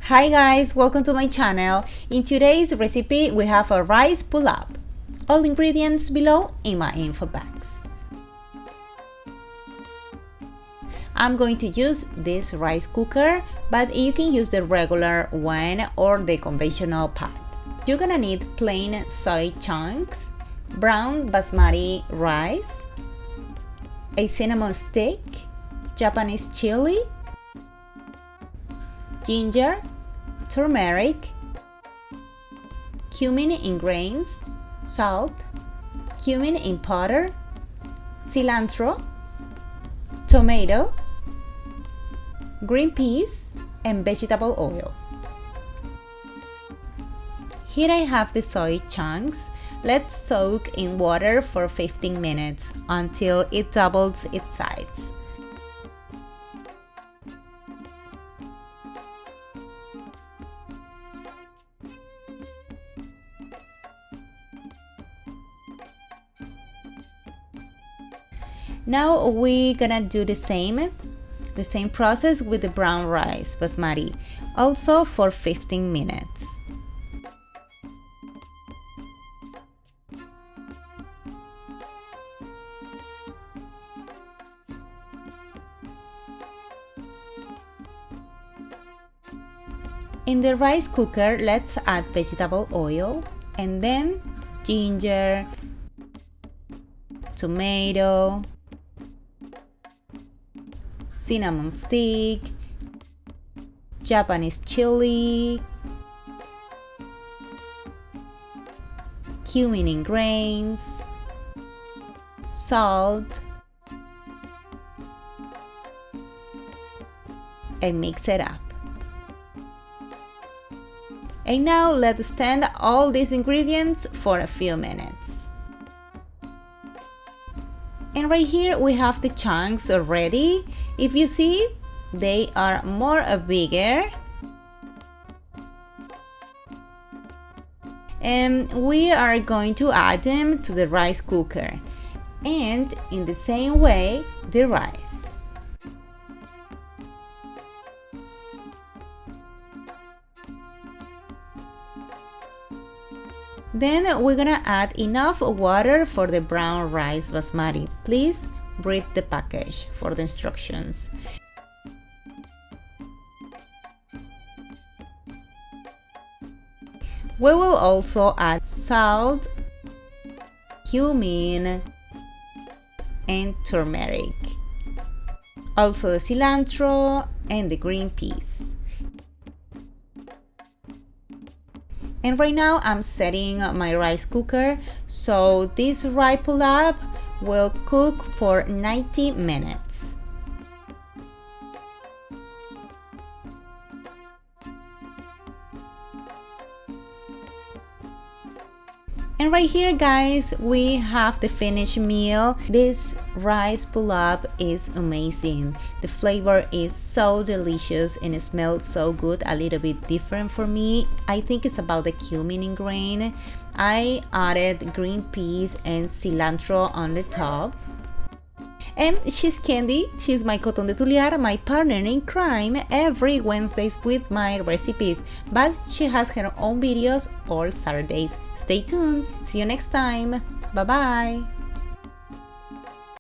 Hi guys, welcome to my channel. In today's recipe we have a rice pulao. All ingredients below in my info box. I'm going to use this rice cooker, but you can use the regular one or the conventional pot. You're gonna need plain soy chunks, brown basmati rice, a cinnamon stick, Japanese chili, ginger, turmeric, cumin in grains, salt, cumin in powder, cilantro, tomato, green peas, and vegetable oil. Here I have the soy chunks. Let's soak in water for 15 minutes until it doubles its size. Now we're gonna do the same process with the brown rice basmati, also for 15 minutes. In the rice cooker, let's add vegetable oil and then ginger, tomato, cinnamon stick, Japanese chili, cumin in grains, salt, and mix it up. And now let's stand all these ingredients for a few minutes. And right here we have the chunks already. If you see, they are more bigger. And we are going to add them to the rice cooker. And in the same way, the rice. Then we're gonna add enough water for the brown rice basmati. Please read the package for the instructions. We will also add salt, cumin, and turmeric. Also the cilantro and the green peas. And right now I'm setting my rice cooker, so this rice pulao will cook for 90 minutes. And right here guys, we have the finished meal. This rice pulao is amazing. The flavor is so delicious and it smells so good, a little bit different for me. I think it's about the cumin in grain. I added green peas and cilantro on the top. And she's Candy, she's my coton de tuliar, my partner in crime every Wednesdays with my recipes, but she has her own videos all Saturdays. Stay tuned, see you next time, bye bye!